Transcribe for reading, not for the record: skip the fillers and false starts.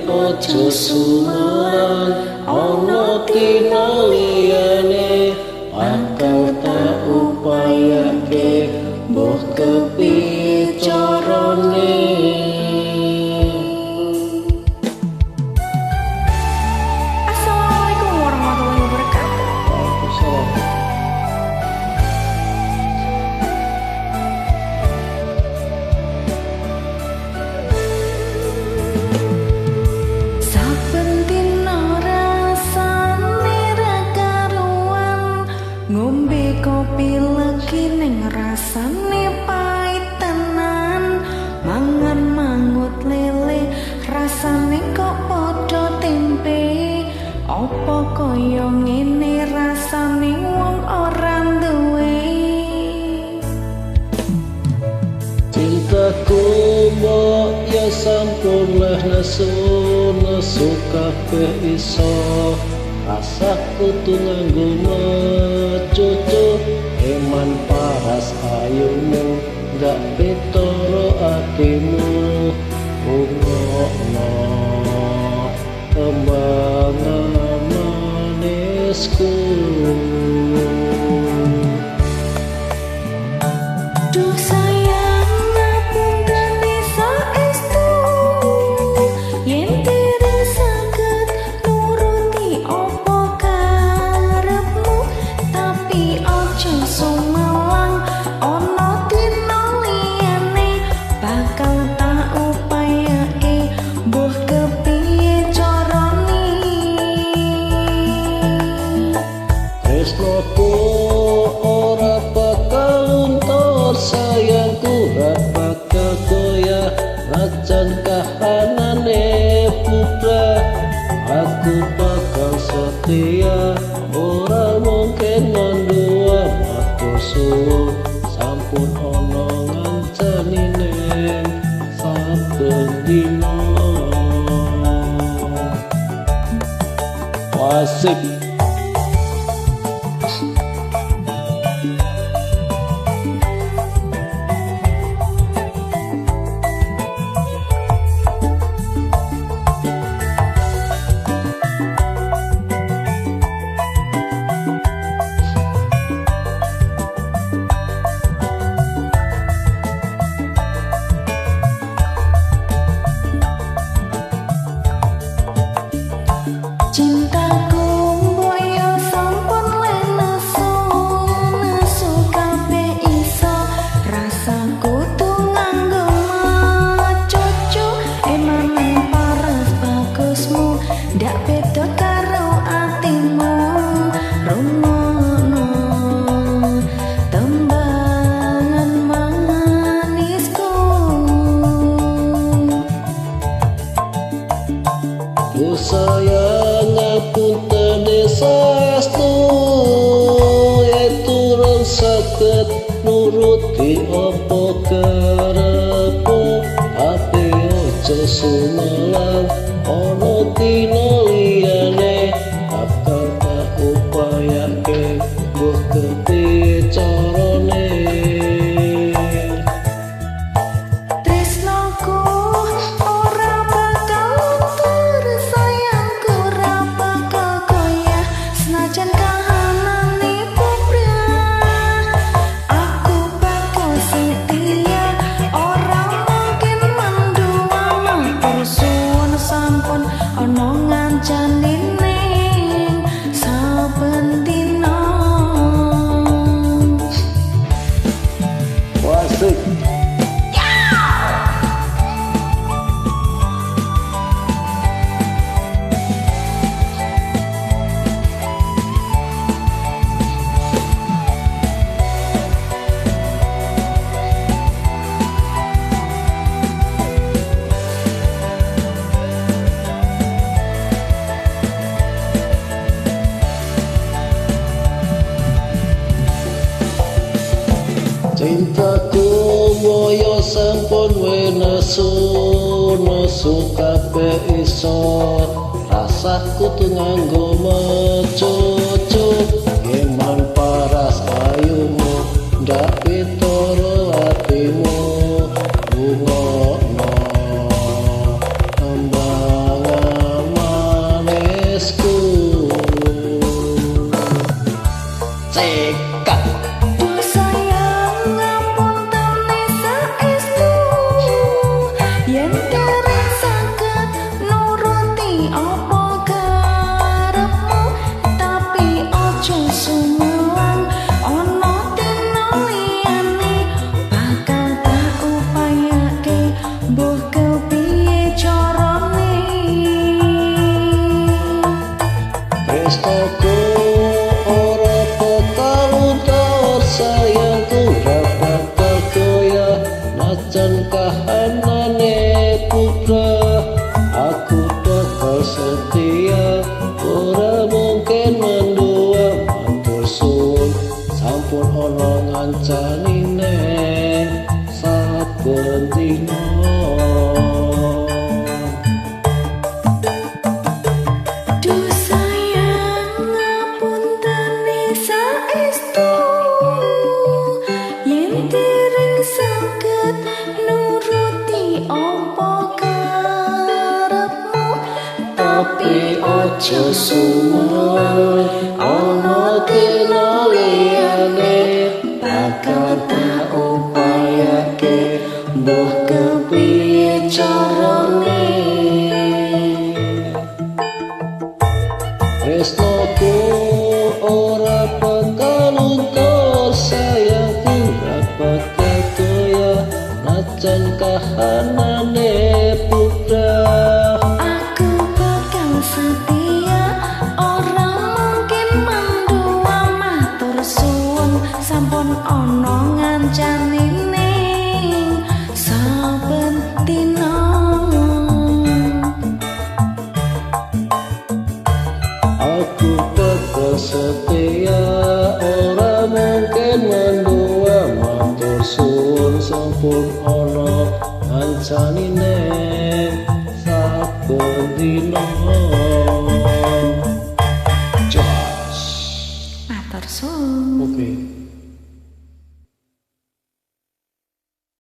ojo sumelan ana dina liyane bakal tak upayake mbuh kepiye carane. Assalamualaikum warahmatullahi wabarakatuh. Waalaikumsalam. Saben dina rasane ra karuan, ngombe kopi legi ning rasane pait tenan, mangan mangut lele rasane kok padha tempe, apa kaya ngene rasane wong ora duwe. Cintaku mbok ya sampun lah nesu kabeh iso rasaku tu nganggo mecucu eman paras ayumu gak pitoro atimu ungokno kembangan manisku. Duh sayang ngapundhane saestu, yen tira saged nuruti apa karepmu, tapi aja sumelang ana dina liyane bakal tak upayake mbuh kepiye carane. Tresnoku ora bakal luntur, sayangku ora bakal goyah najan kahanane bubrah. Aku bakal setia, ora mungkin mandua. Aku suwun sampun ono ngancani ning saben dina. Wasik. Cintaku mboyo sampun lenesu, nesu kabeh iso rasaku tu nganggo mecucu eman paras bagusmu ndak beda karo atimu. Rumono tembangan manisku. Ku sayang ngapunten saestu, turun saged nuruti apa karepmu, tapi ojo sumelang ana dina liyane bakal tak upayake mbuh kepiye carane. Tresnoku ora bakal luntur, sayangku ora bakal goyah senajan kahanane bubrah. Aku bakal setia, ora mungkin mendua. Matur suwun sampun ana ngancani ning saben dina. Wasik. Cintaku moyo sampun nesu kabeh iso rasaku tu nganggo mecucu eman paras ayumu ndak pitoro atimu. Bungokno kembangan najan kahanane putra. Aku bakal setia, ora mungkin mendua. Matur suwun sampun ana ngancanine saben dina. Duh sayang ngapuntene saestu, yen dereng saged nuruti apa karepmu. Tapi aja suwun ana dina liyane, bakal tak upayake mbuh kepiye carane. Tresnoku ora bakal luntur, sayangku ora bakal goyah najan kahanane putra. Aku bakal setia, ora mungkin mendua. Matur suwun sampun ana ngancanine saben dina. Aku bakal setia, ora mungkin mendua. Matur suwun sampun ana ngancanine saben dina.